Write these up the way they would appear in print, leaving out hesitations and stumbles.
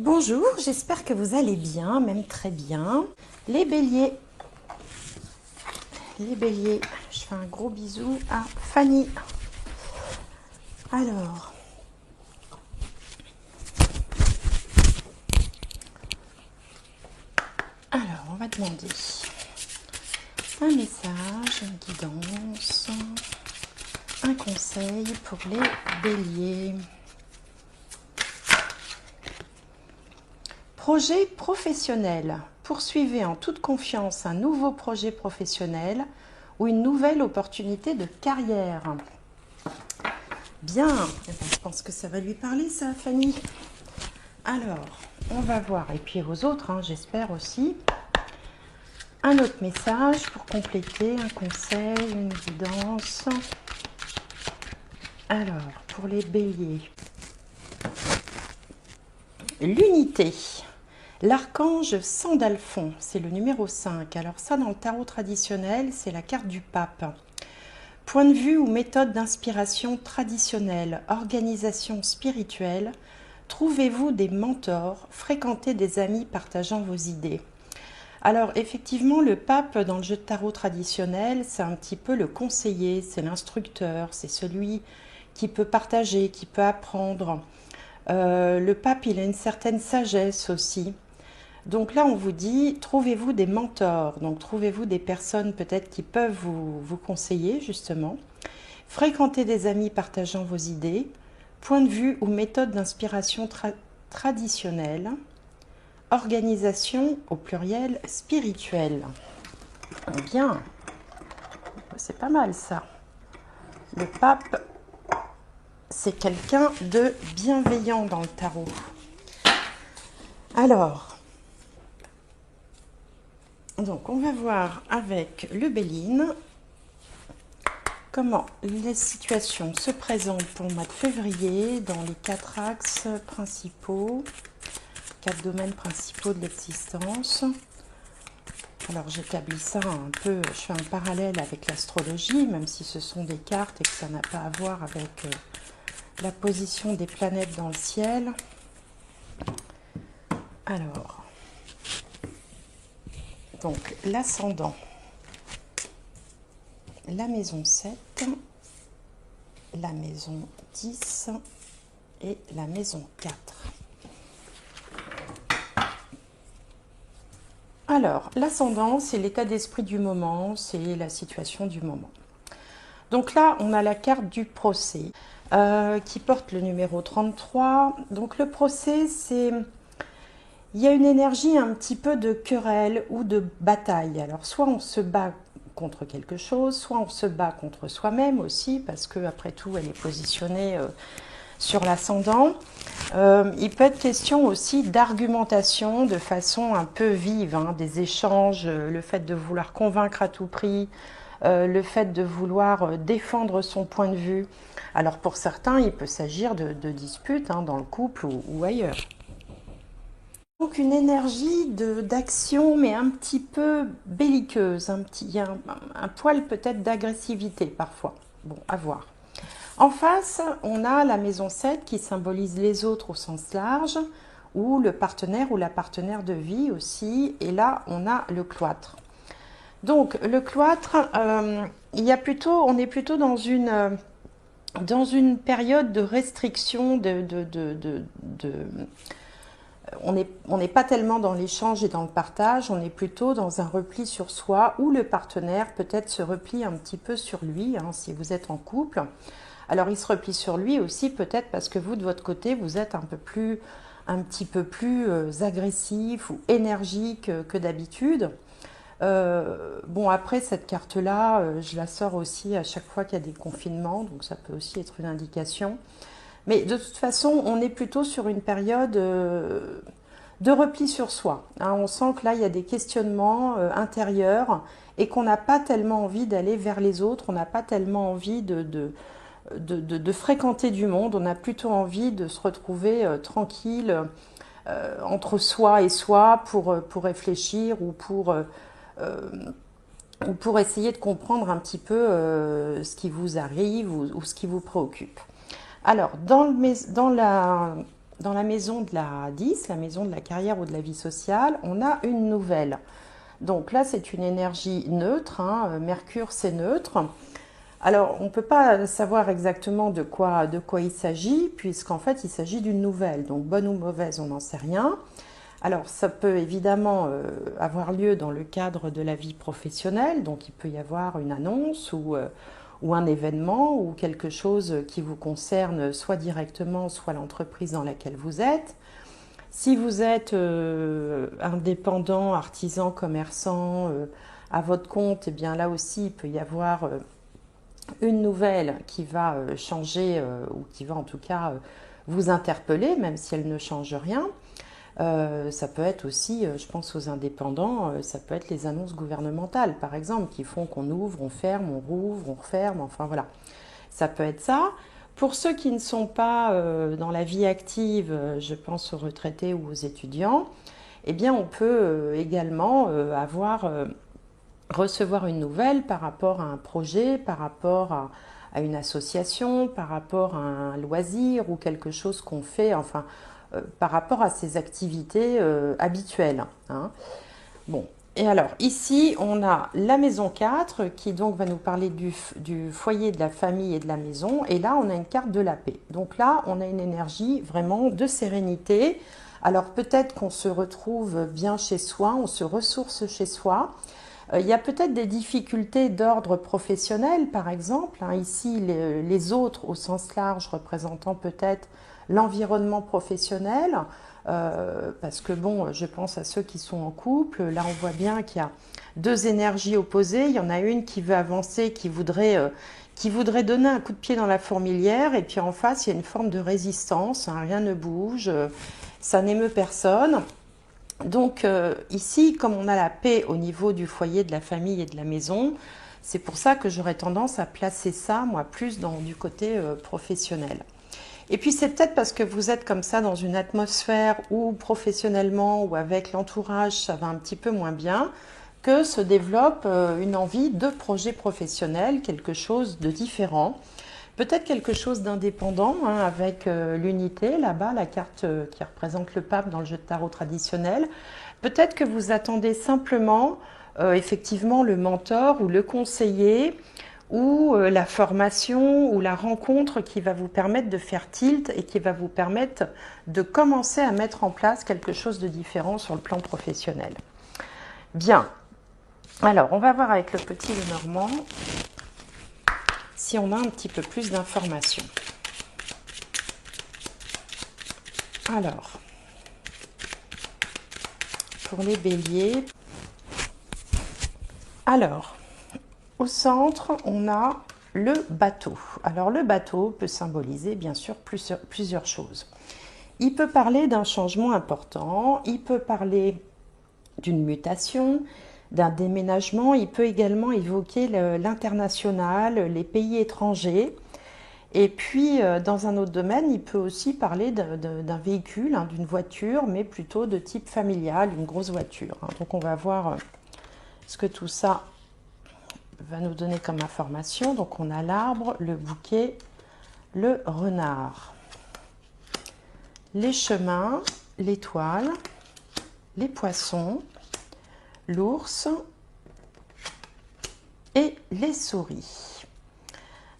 Bonjour, j'espère que vous allez bien, même très bien. Les béliers, je fais un gros bisou à Fanny. Alors, on va demander un message, une guidance, un conseil pour les béliers. Projet professionnel. Poursuivez en toute confiance un nouveau projet professionnel ou une nouvelle opportunité de carrière. Bien, je pense que ça va lui parler ça, Fanny. Alors, on va voir, et puis aux autres, hein, j'espère aussi, un autre message pour compléter, un conseil, une guidance. Alors, pour les béliers, l'unité. L'archange Sandalphon, c'est le numéro 5. Alors ça, dans le tarot traditionnel, c'est la carte du pape. Point de vue ou méthode d'inspiration traditionnelle, organisation spirituelle, trouvez-vous des mentors, fréquentez des amis partageant vos idées. Alors effectivement, le pape dans le jeu de tarot traditionnel, c'est un petit peu le conseiller, c'est l'instructeur, c'est celui qui peut partager, qui peut apprendre. Le pape, il a une certaine sagesse aussi. Donc là, on vous dit, trouvez-vous des mentors, donc trouvez-vous des personnes peut-être qui peuvent vous conseiller justement. Fréquentez des amis partageant vos idées, point de vue ou méthode d'inspiration traditionnelle, organisation au pluriel spirituelle. Bien, c'est pas mal ça. Le pape, c'est quelqu'un de bienveillant dans le tarot. Alors, donc on va voir avec le Béline comment les situations se présentent pour le mois de février dans les 4 axes principaux, 4 domaines principaux de l'existence. Alors j'établis ça un peu, je fais un parallèle avec l'astrologie, même si ce sont des cartes et que ça n'a pas à voir avec la position des planètes dans le ciel. Alors, donc l'ascendant, la maison 7, la maison 10 et la maison 4. Alors, l'ascendant, c'est l'état d'esprit du moment, c'est la situation du moment. Donc là, on a la carte du procès qui porte le numéro 33. Donc le procès, c'est... Il y a une énergie un petit peu de querelle ou de bataille. Alors soit on se bat contre quelque chose, soit on se bat contre soi-même aussi, parce que après tout, elle est positionnée sur l'ascendant. Il peut être question aussi d'argumentation de façon un peu vive, hein, des échanges, le fait de vouloir convaincre à tout prix, le fait de vouloir défendre son point de vue. Alors pour certains, il peut s'agir de disputes hein, dans le couple ou ailleurs. Donc une énergie d'action, mais un petit peu belliqueuse, il y a un poil peut-être d'agressivité parfois. Bon, à voir. En face, on a la maison 7 qui symbolise les autres au sens large, ou le partenaire ou la partenaire de vie aussi. Et là, on a le cloître. Donc, le cloître, on est plutôt dans une période de restriction, on n'est pas tellement dans l'échange et dans le partage, on est plutôt dans un repli sur soi, où le partenaire peut-être se replie un petit peu sur lui, hein, si vous êtes en couple. Alors il se replie sur lui aussi peut-être parce que vous de votre côté vous êtes un petit peu plus agressif ou énergique que d'habitude. Bon après cette carte là je la sors aussi à chaque fois qu'il y a des confinements, donc ça peut aussi être une indication. Mais de toute façon on est plutôt sur une période de repli sur soi, hein. On sent que là il y a des questionnements intérieurs et qu'on n'a pas tellement envie d'aller vers les autres, on n'a pas tellement envie de fréquenter du monde, on a plutôt envie de se retrouver tranquille entre soi et soi pour réfléchir ou pour essayer de comprendre un petit peu ce qui vous arrive ou ce qui vous préoccupe. Alors, dans dans la maison de la 10, la maison de la carrière ou de la vie sociale, on a une nouvelle. Donc là, c'est une énergie neutre, hein. Mercure, c'est neutre. Alors, on ne peut pas savoir exactement de quoi il s'agit, puisqu'en fait, il s'agit d'une nouvelle. Donc, bonne ou mauvaise, on n'en sait rien. Alors, ça peut évidemment avoir lieu dans le cadre de la vie professionnelle. Donc, il peut y avoir une annonce ou un événement ou quelque chose qui vous concerne soit directement, soit l'entreprise dans laquelle vous êtes. Si vous êtes indépendant, artisan, commerçant, à votre compte, eh bien là aussi, il peut y avoir une nouvelle qui va changer ou qui va en tout cas vous interpeller, même si elle ne change rien. Ça peut être aussi, je pense aux indépendants, ça peut être les annonces gouvernementales, par exemple, qui font qu'on ouvre, on ferme, on rouvre, on referme, enfin voilà. Ça peut être ça. Pour ceux qui ne sont pas dans la vie active, je pense aux retraités ou aux étudiants, eh bien on peut également recevoir une nouvelle par rapport à un projet, par rapport à une association, par rapport à un loisir ou quelque chose qu'on fait, enfin par rapport à ses activités habituelles, hein. Bon, et alors ici on a la maison 4 qui donc va nous parler du foyer, de la famille et de la maison, et là on a une carte de la paix. Donc là on a une énergie vraiment de sérénité. Alors peut-être qu'on se retrouve bien chez soi, on se ressource chez soi. Il y a peut-être des difficultés d'ordre professionnel, par exemple, hein. Ici, les autres, au sens large, représentant peut-être l'environnement professionnel, parce que bon, je pense à ceux qui sont en couple. Là, on voit bien qu'il y a deux énergies opposées. Il y en a une qui veut avancer, qui voudrait donner un coup de pied dans la fourmilière, et puis en face, il y a une forme de résistance, hein. Rien ne bouge, ça n'émeut personne. Donc ici, comme on a la paix au niveau du foyer, de la famille et de la maison, c'est pour ça que j'aurais tendance à placer ça, moi, plus du côté professionnel. Et puis c'est peut-être parce que vous êtes comme ça dans une atmosphère où professionnellement ou avec l'entourage, ça va un petit peu moins bien, que se développe une envie de projet professionnel, quelque chose de différent. Peut-être quelque chose d'indépendant, hein, avec l'unité, là-bas, la carte qui représente le pape dans le jeu de tarot traditionnel. Peut-être que vous attendez simplement, effectivement, le mentor ou le conseiller, ou la formation, ou la rencontre qui va vous permettre de faire tilt et qui va vous permettre de commencer à mettre en place quelque chose de différent sur le plan professionnel. Bien. Alors, on va voir avec le petit Lenormand si on a un petit peu plus d'informations. Alors, pour les béliers, alors, au centre, on a le bateau. Alors, le bateau peut symboliser, bien sûr, plusieurs choses. Il peut parler d'un changement important, il peut parler d'une mutation, d'un déménagement, il peut également évoquer l'international, les pays étrangers. Et puis, dans un autre domaine, il peut aussi parler d'un véhicule, hein, d'une voiture, mais plutôt de type familial, une grosse voiture, hein. Donc, on va voir ce que tout ça va nous donner comme information. Donc, on a l'arbre, le bouquet, le renard, les chemins, l'étoile, les poissons, l'ours et les souris.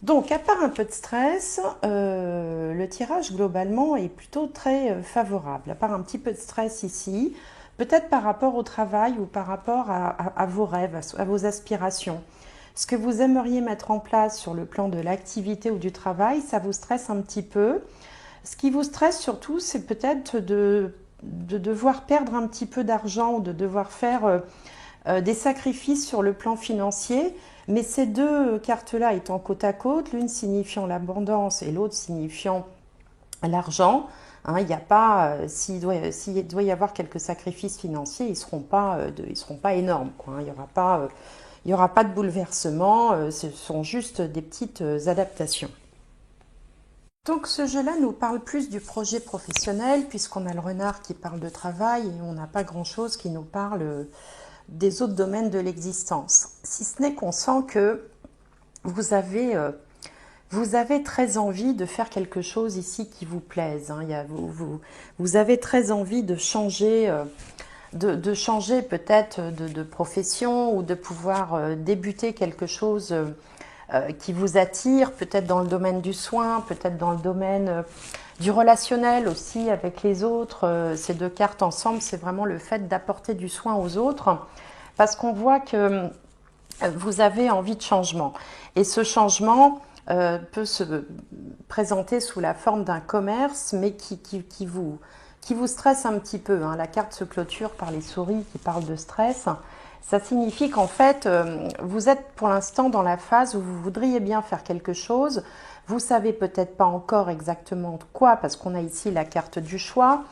Donc, à part un peu de stress, le tirage globalement est plutôt très favorable. À part un petit peu de stress ici, peut-être par rapport au travail ou par rapport à vos rêves, à vos aspirations. Ce que vous aimeriez mettre en place sur le plan de l'activité ou du travail, ça vous stresse un petit peu. Ce qui vous stresse surtout, c'est peut-être de devoir perdre un petit peu d'argent ou de devoir faire des sacrifices sur le plan financier. Mais ces deux cartes-là étant côte à côte, l'une signifiant l'abondance et l'autre signifiant l'argent, hein, il n'y a pas, s'il doit y avoir quelques sacrifices financiers, ils ne seront pas énormes, quoi, hein. Il y aura pas de bouleversement, ce sont juste des petites adaptations. Donc ce jeu-là nous parle plus du projet professionnel, puisqu'on a le renard qui parle de travail et on n'a pas grand-chose qui nous parle des autres domaines de l'existence. Si ce n'est qu'on sent que vous avez vous avez très envie de faire quelque chose ici qui vous plaise. Hein. Vous avez très envie de changer, changer peut-être de profession ou de pouvoir débuter quelque chose qui vous attire, peut-être dans le domaine du soin, peut-être dans le domaine du relationnel aussi avec les autres. Ces deux cartes ensemble, c'est vraiment le fait d'apporter du soin aux autres parce qu'on voit que vous avez envie de changement. Et ce changement peut se présenter sous la forme d'un commerce, mais qui vous stresse un petit peu. Hein. La carte se clôture par les souris qui parlent de stress. Ça signifie qu'en fait, vous êtes pour l'instant dans la phase où vous voudriez bien faire quelque chose. Vous savez peut-être pas encore exactement quoi, parce qu'on a ici la carte du choix.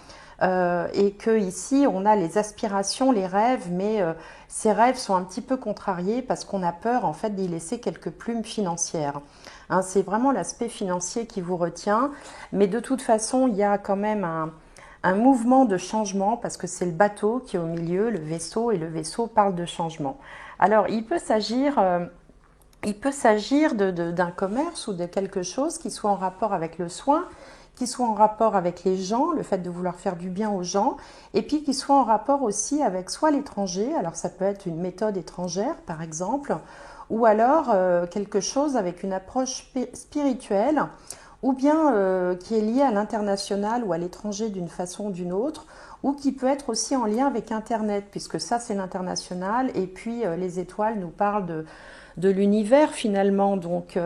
Et que ici on a les aspirations, les rêves, mais ces rêves sont un petit peu contrariés parce qu'on a peur en fait d'y laisser quelques plumes financières. Hein, c'est vraiment l'aspect financier qui vous retient, mais de toute façon il y a quand même un mouvement de changement parce que c'est le bateau qui est au milieu, le vaisseau, et le vaisseau parle de changement. Alors il peut s'agir d'un commerce ou de quelque chose qui soit en rapport avec le soin, qui soit en rapport avec les gens, le fait de vouloir faire du bien aux gens, et puis qui soit en rapport aussi avec soit l'étranger, alors ça peut être une méthode étrangère par exemple, ou alors quelque chose avec une approche spirituelle, ou bien qui est lié à l'international ou à l'étranger d'une façon ou d'une autre, ou qui peut être aussi en lien avec Internet, puisque ça c'est l'international, et puis les étoiles nous parlent de l'univers finalement, donc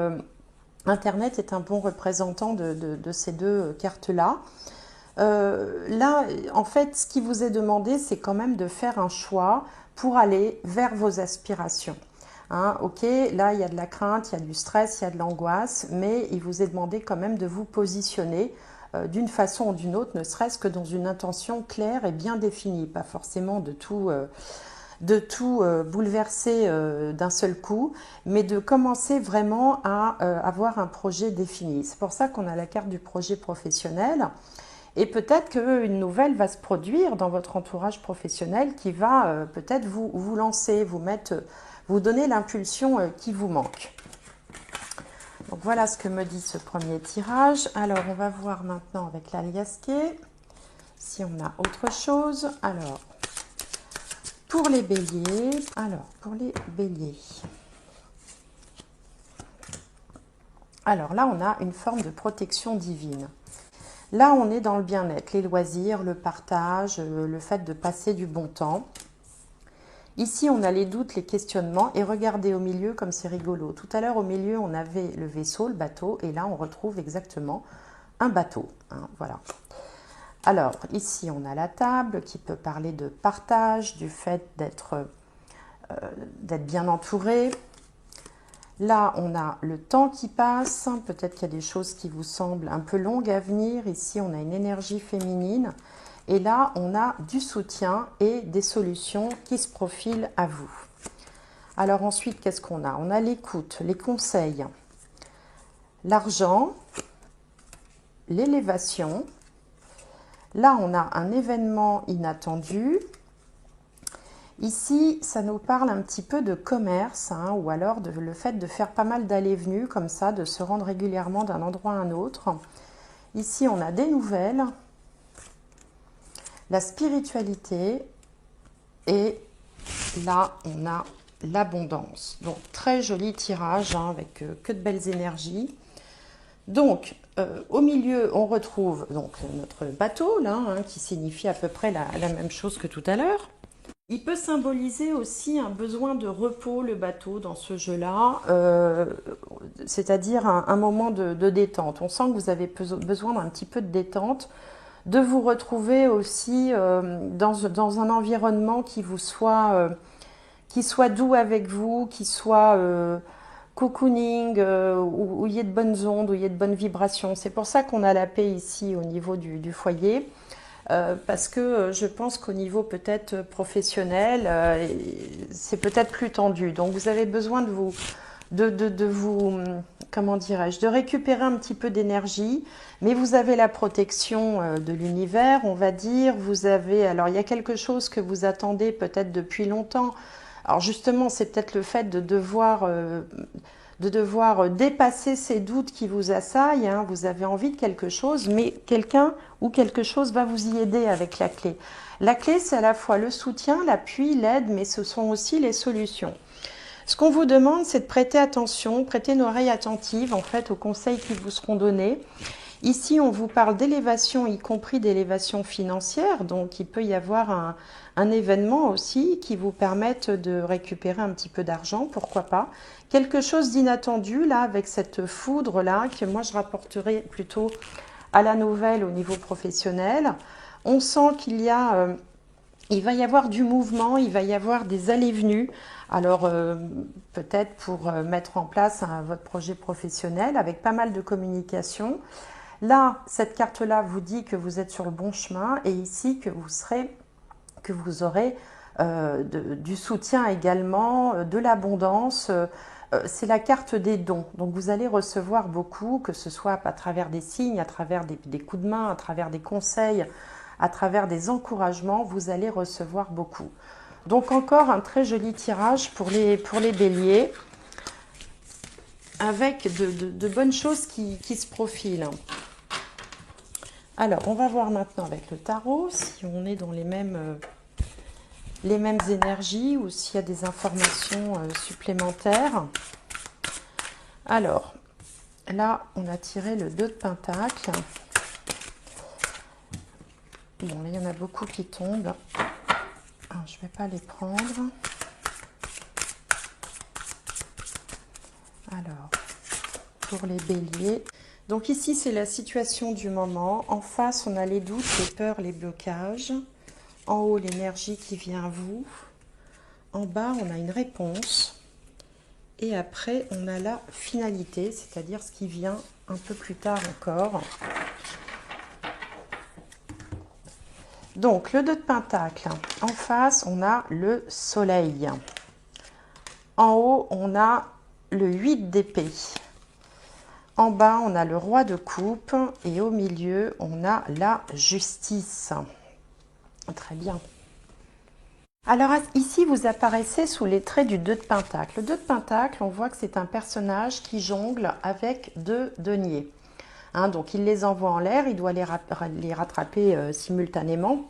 Internet est un bon représentant de ces deux cartes-là. Là, en fait, ce qui vous est demandé, c'est quand même de faire un choix pour aller vers vos aspirations. Hein, ok, là, il y a de la crainte, il y a du stress, il y a de l'angoisse, mais il vous est demandé quand même de vous positionner d'une façon ou d'une autre, ne serait-ce que dans une intention claire et bien définie, pas forcément de tout bouleverser d'un seul coup, mais de commencer vraiment à avoir un projet défini. C'est pour ça qu'on a la carte du projet professionnel. Et peut-être qu'une nouvelle va se produire dans votre entourage professionnel qui va peut-être vous lancer, vous donner l'impulsion qui vous manque. Donc voilà ce que me dit ce premier tirage. Alors on va voir maintenant avec l'aliasqué si on a autre chose. Alors, pour les béliers, alors là on a une forme de protection divine. Là on est dans le bien-être, les loisirs, le partage, le fait de passer du bon temps. Ici on a les doutes, les questionnements, et regardez au milieu comme c'est rigolo. Tout à l'heure au milieu on avait le vaisseau, le bateau, et là on retrouve exactement un bateau. Hein, voilà. Alors, ici, on a la table qui peut parler de partage, du fait d'être bien entouré. Là, on a le temps qui passe. Peut-être qu'il y a des choses qui vous semblent un peu longues à venir. Ici, on a une énergie féminine. Et là, on a du soutien et des solutions qui se profilent à vous. Alors ensuite, qu'est-ce qu'on a? On a l'écoute, les conseils, l'argent, l'élévation. Là, on a un événement inattendu. Ici, ça nous parle un petit peu de commerce, hein, ou alors le fait de faire pas mal d'allées-venues comme ça, de se rendre régulièrement d'un endroit à un autre. Ici, on a des nouvelles, la spiritualité, et là, on a l'abondance. Donc, très joli tirage, hein, avec que de belles énergies. Donc, au milieu, on retrouve donc notre bateau, là, hein, qui signifie à peu près la même chose que tout à l'heure. Il peut symboliser aussi un besoin de repos, le bateau, dans ce jeu-là, c'est-à-dire un moment de détente. On sent que vous avez besoin d'un petit peu de détente, de vous retrouver aussi dans un environnement qui soit doux avec vous, qui soit cocooning, où il y ait de bonnes ondes, où il y ait de bonnes vibrations. C'est pour ça qu'on a la paix ici au niveau du foyer. Parce que je pense qu'au niveau peut-être professionnel, c'est peut-être plus tendu. Donc vous avez besoin comment dirais-je, de récupérer un petit peu d'énergie, mais vous avez la protection de l'univers, on va dire. Alors il y a quelque chose que vous attendez peut-être depuis longtemps. Alors justement, c'est peut-être le fait de devoir de devoir dépasser ces doutes qui vous assaillent, hein. Vous avez envie de quelque chose, mais quelqu'un ou quelque chose va vous y aider avec la clé. La clé, c'est à la fois le soutien, l'appui, l'aide, mais ce sont aussi les solutions. Ce qu'on vous demande, c'est de prêter attention, prêter une oreille attentive en fait aux conseils qui vous seront donnés. Ici, on vous parle d'élévation, y compris d'élévation financière, donc il peut y avoir un événement aussi qui vous permette de récupérer un petit peu d'argent, pourquoi pas. Quelque chose d'inattendu, là, avec cette foudre-là, que moi je rapporterai plutôt à la nouvelle au niveau professionnel. On sent qu'il y a... il va y avoir du mouvement, il va y avoir des allées-venues. Alors, peut-être pour mettre en place votre projet professionnel avec pas mal de communication. Là, cette carte-là vous dit que vous êtes sur le bon chemin et ici que vous aurez du soutien également, de l'abondance. C'est la carte des dons. Donc, vous allez recevoir beaucoup, que ce soit à travers des signes, à travers des coups de main, à travers des conseils, à travers des encouragements, vous allez recevoir beaucoup. Donc, encore un très joli tirage pour les béliers, avec de bonnes choses qui se profilent. Alors, on va voir maintenant avec le tarot si on est dans les mêmes énergies ou s'il y a des informations supplémentaires. Alors, là, on a tiré le 2 de Pentacle. Bon, là, il y en a beaucoup qui tombent. Alors, je ne vais pas les prendre. Alors, pour les béliers... Donc ici, c'est la situation du moment. En face, on a les doutes, les peurs, les blocages. En haut, l'énergie qui vient à vous. En bas, on a une réponse. Et après, on a la finalité, c'est-à-dire ce qui vient un peu plus tard encore. Donc, le 2 de Pentacle. En face, on a le Soleil. En haut, on a le 8 d'épée. En bas, on a le Roi de coupe et au milieu, on a la Justice. Très bien. Alors ici, vous apparaissez sous les traits du 2 de Pentacle. Le 2 de Pentacle, on voit que c'est un personnage qui jongle avec 2 deniers. Hein, donc, il les envoie en l'air, il doit les rattraper simultanément.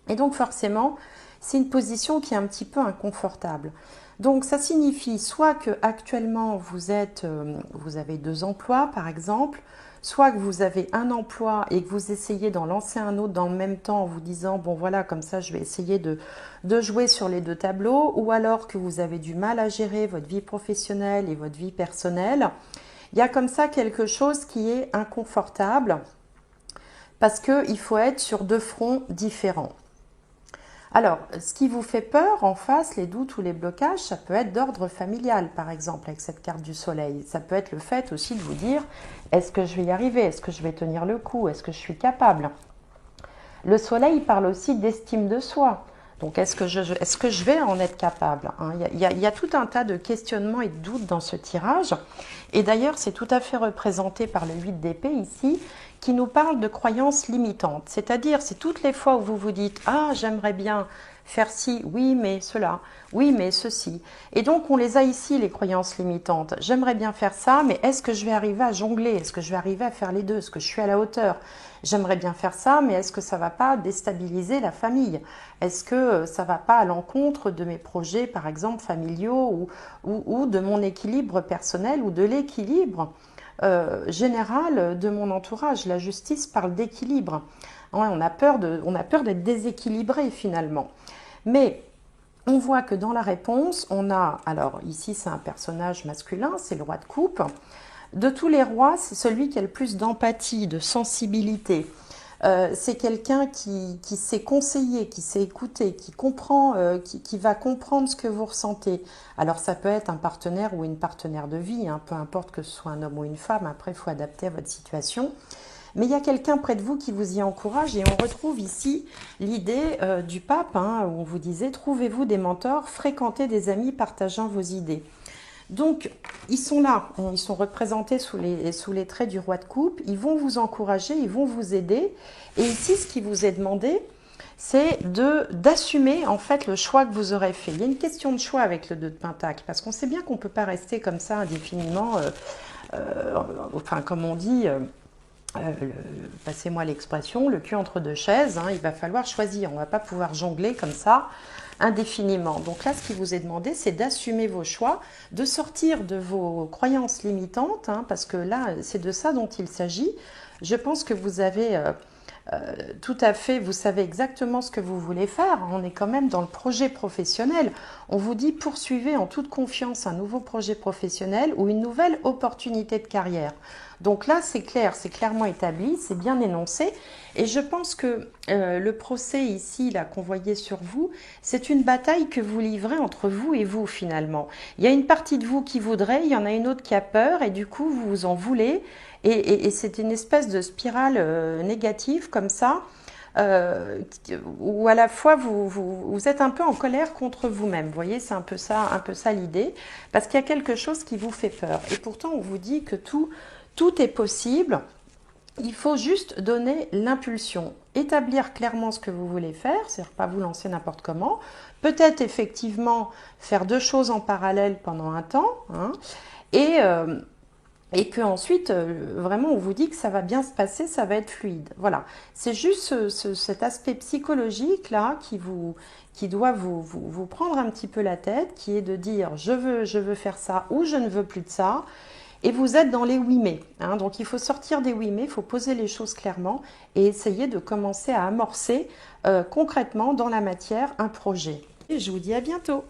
Et donc, forcément, c'est une position qui est un petit peu inconfortable. Donc, ça signifie soit que actuellement vous avez 2 emplois, par exemple, soit que vous avez un emploi et que vous essayez d'en lancer un autre dans le même temps en vous disant, bon voilà, comme ça, je vais essayer de jouer sur les 2 tableaux, ou alors que vous avez du mal à gérer votre vie professionnelle et votre vie personnelle. Il y a comme ça quelque chose qui est inconfortable parce qu'il faut être sur 2 fronts différents. Alors, ce qui vous fait peur en face, les doutes ou les blocages, ça peut être d'ordre familial, par exemple, avec cette carte du soleil. Ça peut être le fait aussi de vous dire, est-ce que je vais y arriver? Est-ce que je vais tenir le coup? Est-ce que je suis capable? Le soleil parle aussi d'estime de soi. Donc, est-ce que je vais en être capable, hein? Il y a tout un tas de questionnements et de doutes dans ce tirage. Et d'ailleurs, c'est tout à fait représenté par le 8 d'épée ici, qui nous parle de croyances limitantes. C'est-à-dire, c'est toutes les fois où vous vous dites « Ah, j'aimerais bien faire ci, oui, mais cela, oui, mais ceci ». Et donc, on les a ici, les croyances limitantes. J'aimerais bien faire ça, mais est-ce que je vais arriver à jongler? Est-ce que je vais arriver à faire les deux? Est-ce que je suis à la hauteur? J'aimerais bien faire ça, mais est-ce que ça ne va pas déstabiliser la famille? Est-ce que ça ne va pas à l'encontre de mes projets, par exemple, familiaux ou de mon équilibre personnel ou de l'équilibre général de mon entourage? La justice parle d'équilibre. Ouais, on a peur d'être déséquilibré finalement. Mais on voit que dans la réponse, on a, alors ici c'est un personnage masculin, c'est le roi de coupe. De tous les rois, c'est celui qui a le plus d'empathie, de sensibilité. C'est quelqu'un qui sait conseiller, qui sait écouter, qui comprend, qui va comprendre ce que vous ressentez. Alors ça peut être un partenaire ou une partenaire de vie, hein, peu importe que ce soit un homme ou une femme, après il faut adapter à votre situation. Mais il y a quelqu'un près de vous qui vous y encourage et on retrouve ici l'idée du pape, hein, où on vous disait « Trouvez-vous des mentors, fréquentez des amis partageant vos idées ». Donc, ils sont là, ils sont représentés sous les traits du roi de coupe, ils vont vous encourager, ils vont vous aider. Et ici, ce qui vous est demandé, c'est d'assumer en fait le choix que vous aurez fait. Il y a une question de choix avec le 2 de Pentacle, parce qu'on sait bien qu'on ne peut pas rester comme ça indéfiniment, enfin comme on dit, passez-moi l'expression, le cul entre deux chaises, hein, il va falloir choisir, on ne va pas pouvoir jongler comme ça indéfiniment. Donc là, ce qui vous est demandé, c'est d'assumer vos choix, de sortir de vos croyances limitantes, hein, parce que là, c'est de ça dont il s'agit. Je pense que vous avez tout à fait, vous savez exactement ce que vous voulez faire. On est quand même dans le projet professionnel. On vous dit poursuivez en toute confiance un nouveau projet professionnel ou une nouvelle opportunité de carrière. Donc là, c'est clair, c'est clairement établi, c'est bien énoncé. Et je pense que le procès ici, là, qu'on voyait sur vous, c'est une bataille que vous livrez entre vous et vous finalement. Il y a une partie de vous qui voudrait, il y en a une autre qui a peur et du coup, vous vous en voulez. Et c'est une espèce de spirale négative comme ça, où à la fois vous êtes un peu en colère contre vous-même. Vous voyez, c'est un peu ça l'idée, parce qu'il y a quelque chose qui vous fait peur. Et pourtant, on vous dit que tout est possible. Il faut juste donner l'impulsion, établir clairement ce que vous voulez faire, c'est-à-dire pas vous lancer n'importe comment. Peut-être effectivement faire deux choses en parallèle pendant un temps, hein, et que ensuite vraiment on vous dit que ça va bien se passer, ça va être fluide. Voilà, c'est juste cet aspect psychologique là qui doit vous prendre un petit peu la tête, qui est de dire je veux faire ça ou je ne veux plus de ça. Et vous êtes dans les oui mais, hein, donc il faut sortir des oui mais, il faut poser les choses clairement et essayer de commencer à amorcer concrètement dans la matière un projet. Et je vous dis à bientôt.